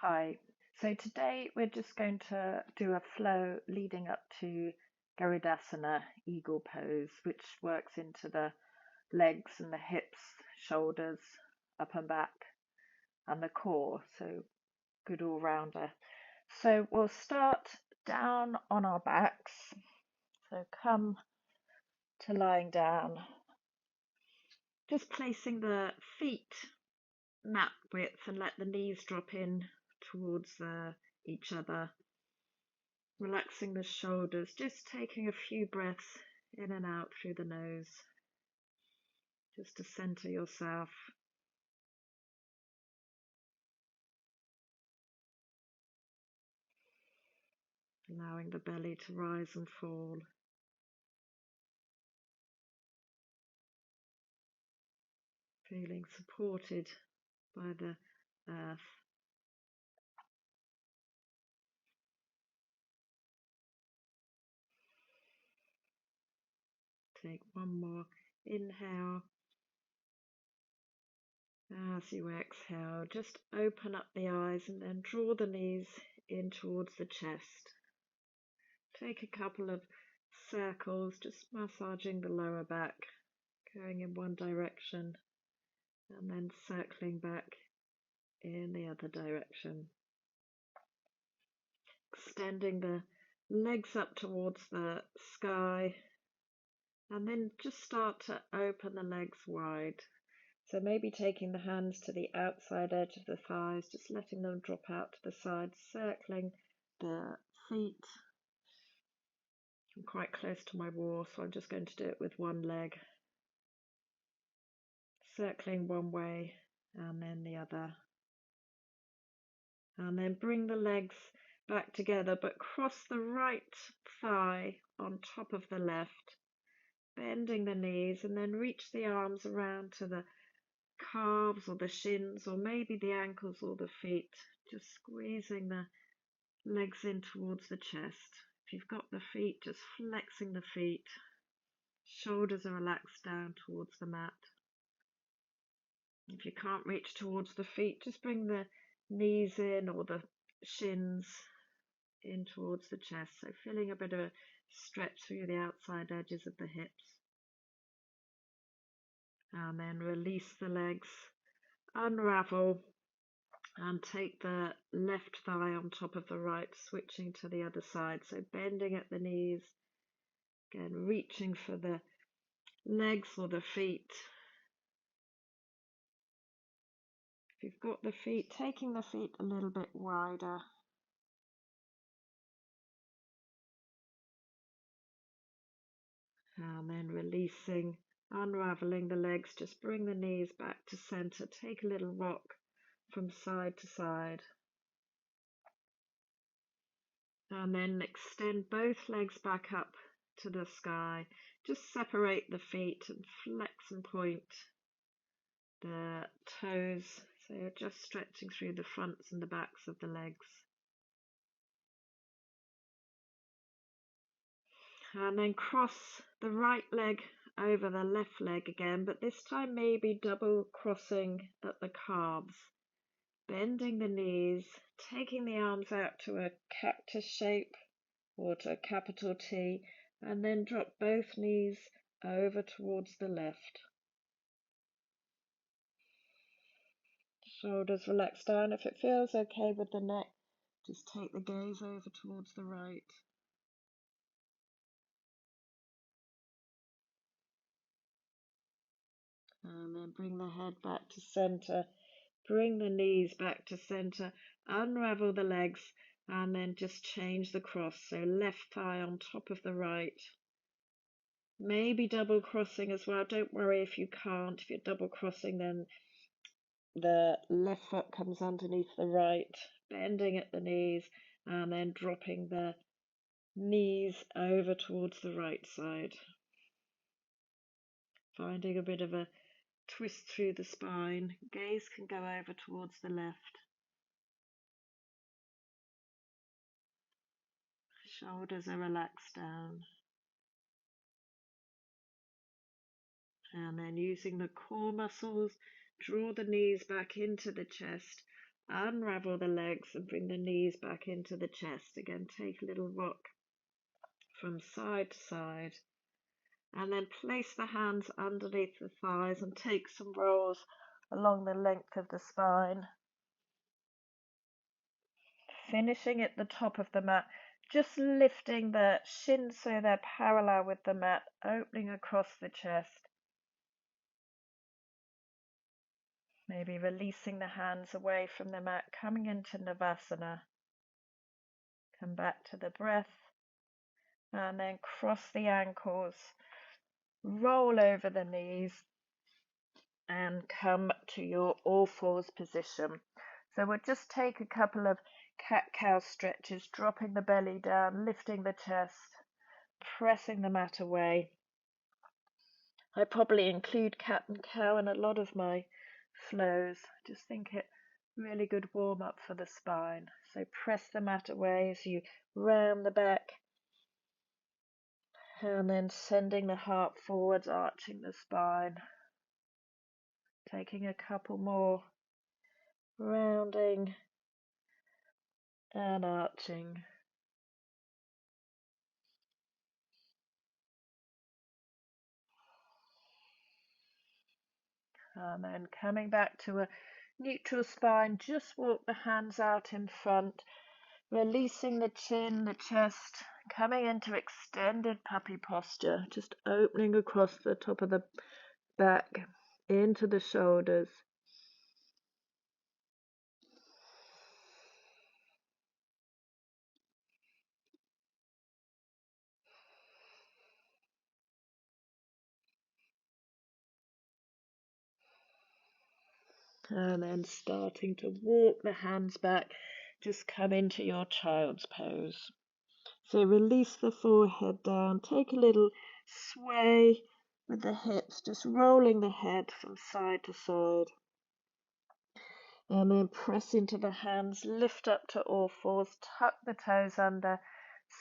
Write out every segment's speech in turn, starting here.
Hi. So today we're just going to do a flow leading up to Garudasana, eagle pose, which works into the legs and the hips, shoulders, up and back, and the core. So good all rounder. So we'll start down on our backs. So come to lying down, just placing the feet mat width and let the knees drop in towards each other. Relaxing the shoulders, just taking a few breaths in and out through the nose, just to center yourself. Allowing the belly to rise and fall. Feeling supported by the earth. Take one more inhale. As you exhale, just open up the eyes and then draw the knees in towards the chest. Take a couple of circles, just massaging the lower back, going in one direction and then circling back in the other direction. Extending the legs up towards the sky, and then just start to open the legs wide. So maybe taking the hands to the outside edge of the thighs, just letting them drop out to the side, circling the feet. I'm quite close to my wall, so I'm just going to do it with one leg. Circling one way and then the other. And then bring the legs back together, but cross the right thigh on top of the left, bending the knees, and then reach the arms around to the calves or the shins, or maybe the ankles or the feet, just squeezing the legs in towards the chest. If you've got the feet, just flexing the feet, shoulders are relaxed down towards the mat. If you can't reach towards the feet, just bring the knees in or the shins in towards the chest. So feeling a bit of a stretch through the outside edges of the hips. And then release the legs, unravel, and take the left thigh on top of the right, switching to the other side. So bending at the knees, again reaching for the legs or the feet. If you've got the feet, taking the feet a little bit wider. And then releasing, unraveling the legs, just bring the knees back to center. Take a little rock from side to side. And then extend both legs back up to the sky. Just separate the feet and flex and point the toes. So you're just stretching through the fronts and the backs of the legs. And then cross the right leg over the left leg again, but this time maybe double crossing at the calves. Bending the knees, taking the arms out to a cactus shape or to a capital T, and then drop both knees over towards the left. Shoulders relax down. If it feels okay with the neck, just take the gaze over towards the right. And then bring the head back to center. Bring the knees back to center. Unravel the legs and then just change the cross. So left thigh on top of the right. Maybe double crossing as well. Don't worry if you can't. If you're double crossing, then the left foot comes underneath the right, bending at the knees and then dropping the knees over towards the right side. Finding a bit of a twist through the spine. Gaze can go over towards the left. Shoulders are relaxed down. And then using the core muscles, draw the knees back into the chest, Unravel the legs and bring the knees back into the chest. Again, take a little rock from side to side. And then place the hands underneath the thighs and take some rolls along the length of the spine. Finishing at the top of the mat, just lifting the shins so they're parallel with the mat, opening across the chest. Maybe releasing the hands away from the mat, coming into Navasana. Come back to the breath and then cross the ankles, roll over the knees and come to your all fours position. So we'll just take a couple of cat-cow stretches, dropping the belly down, lifting the chest, pressing the mat away. I probably include cat and cow in a lot of my flows. I just think it really good warm up for the spine. So press the mat away as you round the back and then sending the heart forwards, arching the spine. Taking a couple more, rounding and arching. And then coming back to a neutral spine, just walk the hands out in front, releasing the chin, the chest, coming into extended puppy posture, just opening across the top of the back, into the shoulders. And then starting to walk the hands back, just come into your child's pose. So release the forehead down, take a little sway with the hips, just rolling the head from side to side. And then press into the hands, lift up to all fours, tuck the toes under,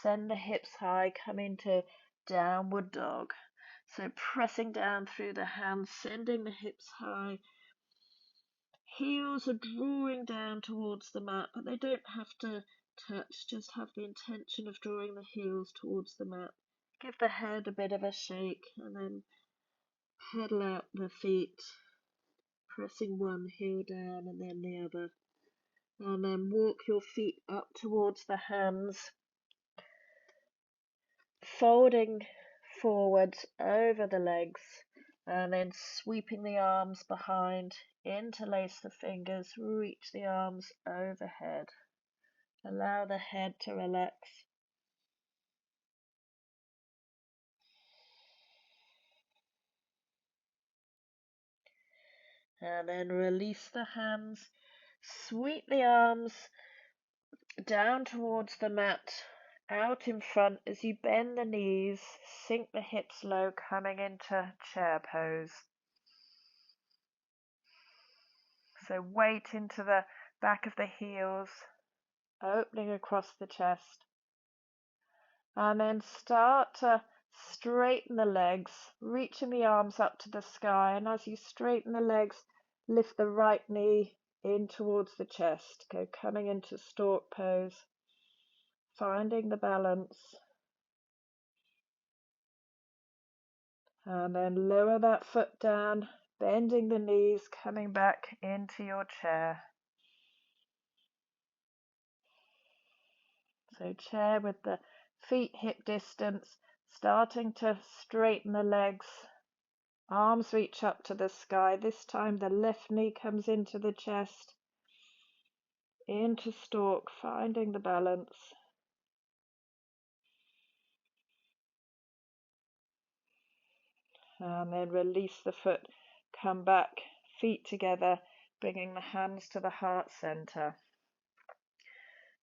send the hips high, come into downward dog. So pressing down through the hands, sending the hips high. Heels are drawing down towards the mat, but they don't have to touch, just have the intention of drawing the heels towards the mat. Give the head a bit of a shake and then pedal out the feet, pressing one heel down and then the other. And then walk your feet up towards the hands, folding forwards over the legs, and then sweeping the arms behind, interlace the fingers, reach the arms overhead. Allow the head to relax. And then release the hands, sweep the arms down towards the mat, out in front as you bend the knees, sink the hips low, coming into chair pose. So weight into the back of the heels, opening across the chest. And then start to straighten the legs, reaching the arms up to the sky. And as you straighten the legs, lift the right knee in towards the chest. Go coming into stork pose, finding the balance. And then lower that foot down, bending the knees, coming back into your chair. So chair with the feet hip distance, starting to straighten the legs. Arms reach up to the sky. This time the left knee comes into the chest, into stork, finding the balance. And then release the foot, come back, feet together, bringing the hands to the heart center.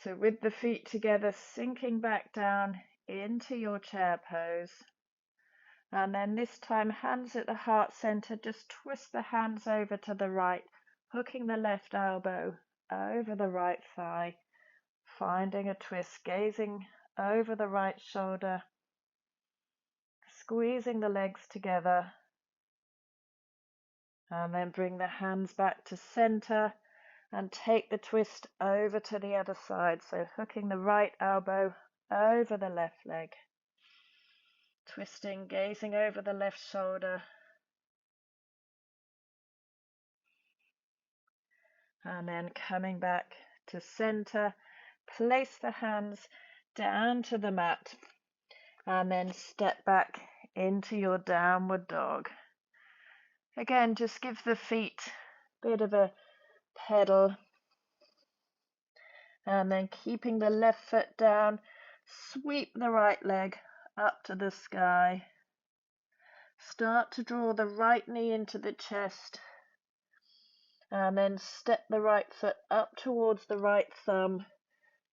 So with the feet together, sinking back down into your chair pose. And then this time, hands at the heart center, just twist the hands over to the right, hooking the left elbow over the right thigh, finding a twist, gazing over the right shoulder, squeezing the legs together, and then bring the hands back to center And take the twist over to the other side. So hooking the right elbow over the left leg. Twisting, gazing over the left shoulder. And then coming back to center. Place the hands down to the mat. And then step back into your downward dog. Again, just give the feet a bit of a pedal. And then keeping the left foot down, sweep the right leg up to the sky. Start to draw the right knee into the chest. And then step the right foot up towards the right thumb,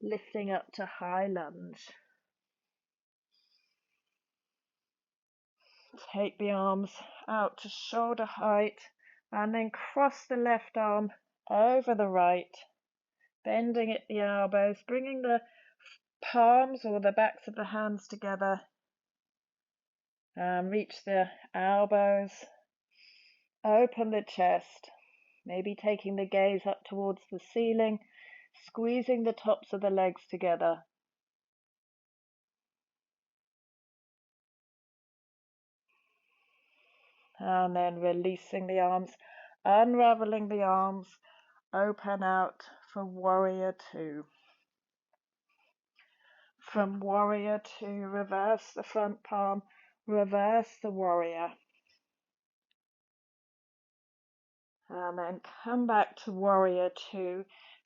lifting up to high lunge. Take the arms out to shoulder height and then cross the left arm over the right, bending at the elbows, bringing the palms or the backs of the hands together. Reach the elbows, open the chest, maybe taking the gaze up towards the ceiling, squeezing the tops of the legs together. And then releasing the arms, unraveling the arms, open out for warrior two. From warrior two, reverse the front palm, reverse the warrior. And then come back to warrior two,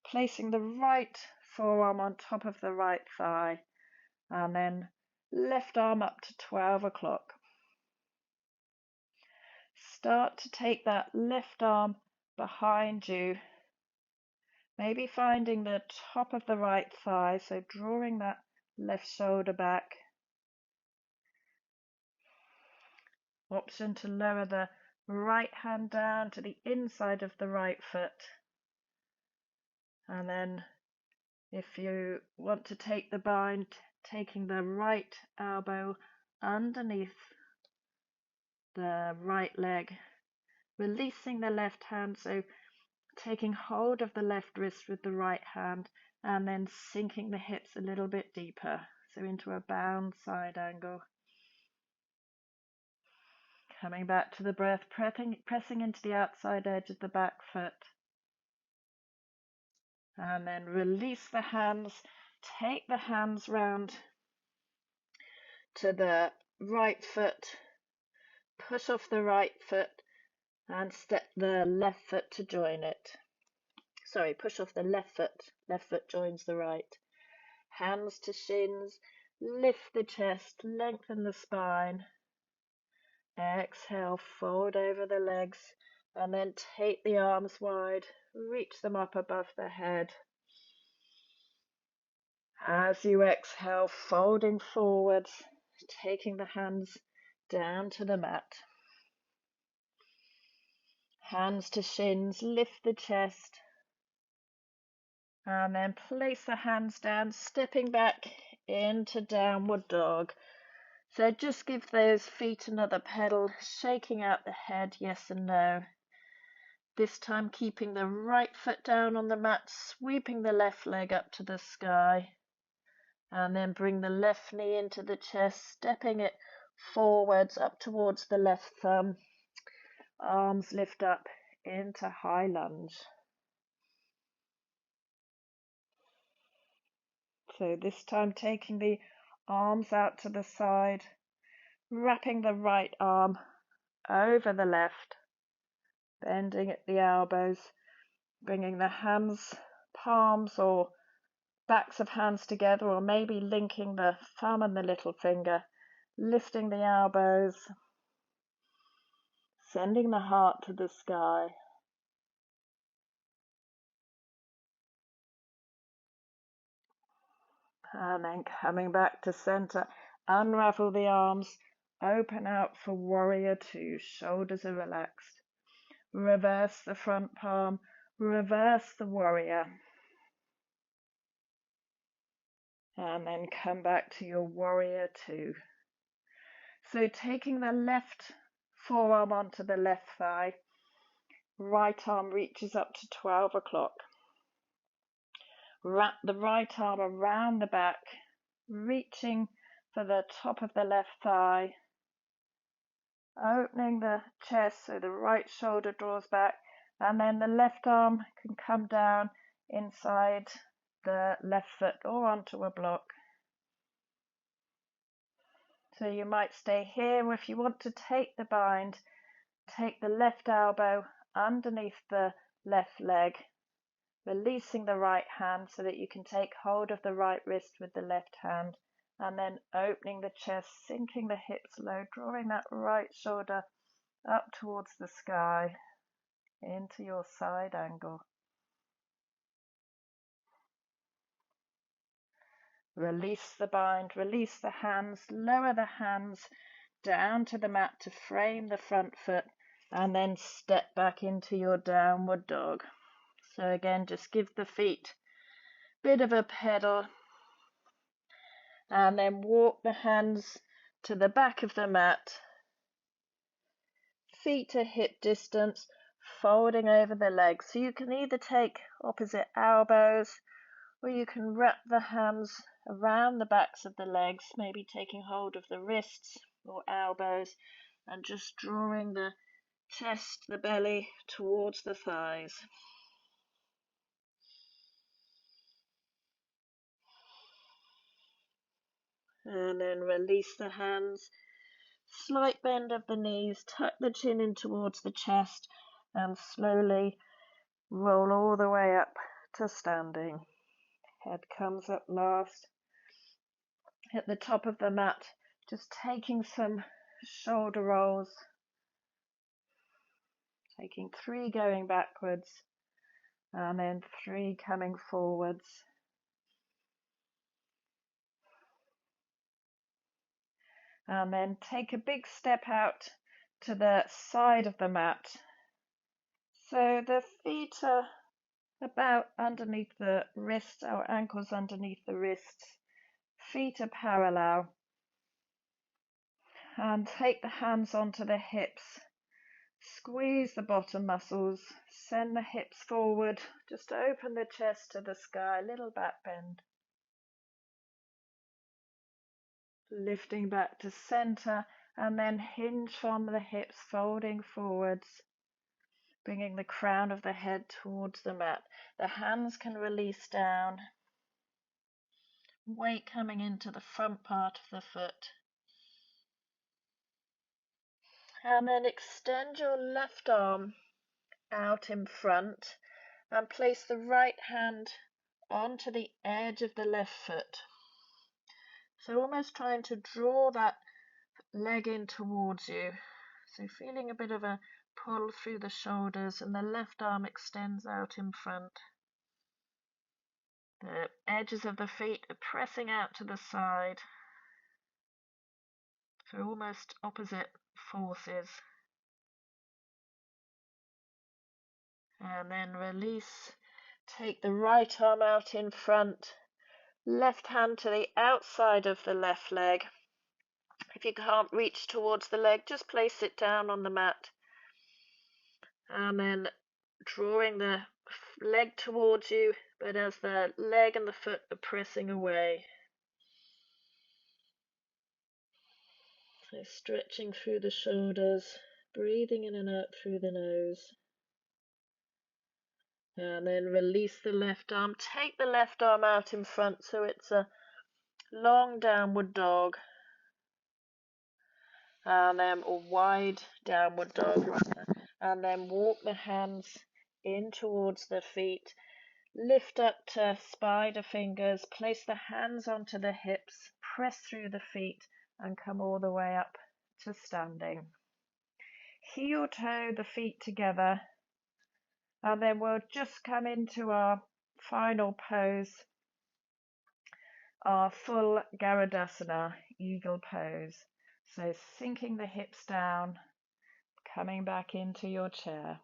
placing the right forearm on top of the right thigh. And then left arm up to 12 o'clock. Start to take that left arm behind you, maybe finding the top of the right thigh, so drawing that left shoulder back. Option to lower the right hand down to the inside of the right foot. And then if you want to take the bind, taking the right elbow underneath the right leg, releasing the left hand, so taking hold of the left wrist with the right hand and then sinking the hips a little bit deeper, so into a bound side angle. Coming back to the breath, pressing into the outside edge of the back foot. And then release the hands, take the hands round to the right foot, push off the right foot and step the left foot to join it. Sorry, push off the left foot joins the right. Hands to shins, lift the chest, lengthen the spine. Exhale, fold over the legs and then take the arms wide, reach them up above the head. As you exhale, folding forwards, taking the hands down to the mat. Hands to shins, lift the chest. And then place the hands down, stepping back into downward dog. So just give those feet another pedal, shaking out the head, yes and no. This time keeping the right foot down on the mat, sweeping the left leg up to the sky. And then bring the left knee into the chest, stepping it forwards up towards the left thumb. Arms lift up into high lunge. So this time taking the arms out to the side, wrapping the right arm over the left, bending at the elbows, bringing the hands, palms or backs of hands together, or maybe linking the thumb and the little finger, lifting the elbows, sending the heart to the sky. And then coming back to center, unravel the arms, open out for warrior two, shoulders are relaxed. Reverse the front palm, reverse the warrior. And then come back to your warrior two. So taking the left forearm onto the left thigh, right arm reaches up to 12 o'clock. Wrap the right arm around the back, reaching for the top of the left thigh, opening the chest so the right shoulder draws back, and then the left arm can come down inside the left foot or onto a block. So you might stay here, or if you want to take the bind, take the left elbow underneath the left leg, releasing the right hand so that you can take hold of the right wrist with the left hand, and then opening the chest, sinking the hips low, drawing that right shoulder up towards the sky into your side angle. Release the bind, release the hands, lower the hands down to the mat to frame the front foot, and then step back into your downward dog. So again, just give the feet a bit of a pedal, and then walk the hands to the back of the mat, feet to hip distance, folding over the legs. So you can either take opposite elbows, or you can wrap the hands around the backs of the legs, maybe taking hold of the wrists or elbows, and just drawing the chest, the belly towards the thighs. And then release the hands, slight bend of the knees, tuck the chin in towards the chest, and slowly roll all the way up to standing. Head comes up last. At the top of the mat, just taking some shoulder rolls, taking 3 going backwards, and then 3 coming forwards. And then take a big step out to the side of the mat. So the feet are about underneath the wrists, our ankles underneath the wrists. Feet are parallel. And take the hands onto the hips. Squeeze the bottom muscles. Send the hips forward. Just open the chest to the sky. Little back bend. Lifting back to center, and then hinge from the hips, folding forwards, bringing the crown of the head towards the mat. The hands can release down, weight coming into the front part of the foot. And then extend your left arm out in front and place the right hand onto the edge of the left foot. So almost trying to draw that leg in towards you. So feeling a bit of a pull through the shoulders, and the left arm extends out in front. The edges of the feet are pressing out to the side. So almost opposite forces. And then release. Take the right arm out in front. Left hand to the outside of the left leg. If you can't reach towards the leg, just place it down on the mat. And then drawing the leg towards you, but as the leg and the foot are pressing away. So stretching through the shoulders, breathing in and out through the nose. And then release the left arm. Take the left arm out in front so it's a long downward dog. And then a wide downward dog. And then walk the hands in towards the feet. Lift up to spider fingers. Place the hands onto the hips. Press through the feet and come all the way up to standing. Heel toe the feet together, and then we'll just come into our final pose, our full Garudasana, eagle pose. So sinking the hips down, coming back into your chair.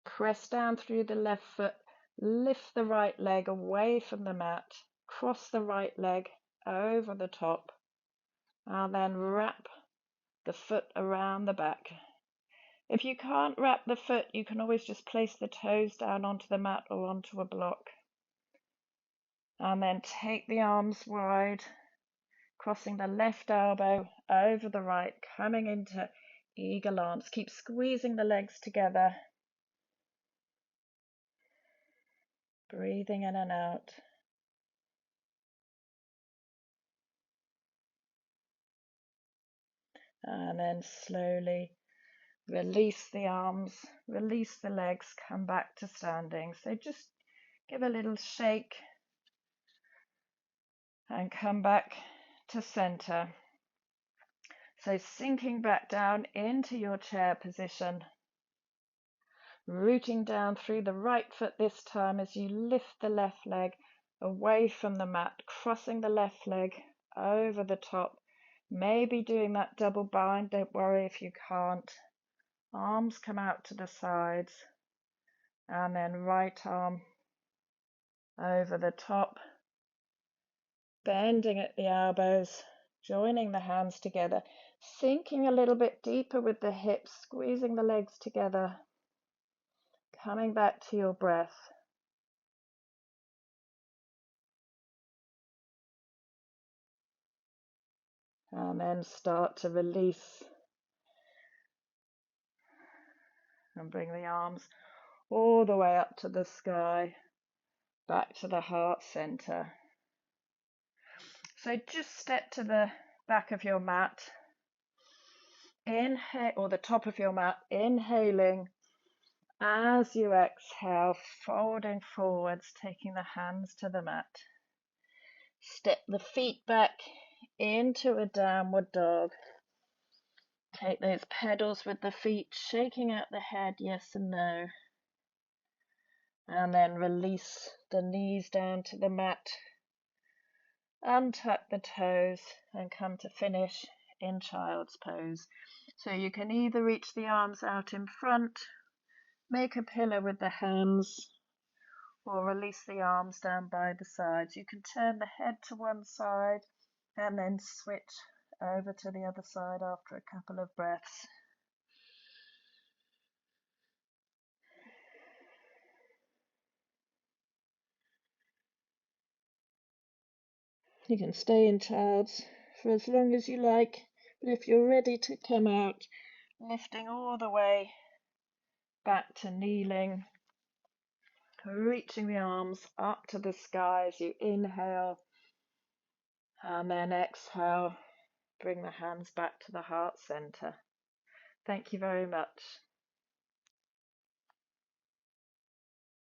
Press down through the left foot, lift the right leg away from the mat, cross the right leg over the top, and then wrap the foot around the back. If you can't wrap the foot, you can always just place the toes down onto the mat or onto a block. And then take the arms wide, crossing the left elbow over the right, coming into eagle arms. Keep squeezing the legs together. Breathing in and out. And then slowly release the arms, release the legs, come back to standing. So just give a little shake and come back to center. So sinking back down into your chair position, rooting down through the right foot this time as you lift the left leg away from the mat, crossing the left leg over the top. Maybe doing that double bind, don't worry if you can't. Arms come out to the sides, and then right arm over the top, bending at the elbows, joining the hands together, sinking a little bit deeper with the hips, squeezing the legs together, coming back to your breath. And then start to release and bring the arms all the way up to the sky, back to the heart center. So just step to the back of your mat, inhale, or the top of your mat, inhaling as you exhale, folding forwards, taking the hands to the mat. Step the feet back into a downward dog. Take those pedals with the feet, shaking out the head, yes and no. And then release the knees down to the mat. Untuck the toes and come to finish in child's pose. So you can either reach the arms out in front, make a pillow with the hands, or release the arms down by the sides. You can turn the head to one side and then switch over to the other side after a couple of breaths. You can stay in child's for as long as you like, but if you're ready to come out, lifting all the way back to kneeling, reaching the arms up to the sky as you inhale, and then exhale, bring the hands back to the heart center. Thank you very much.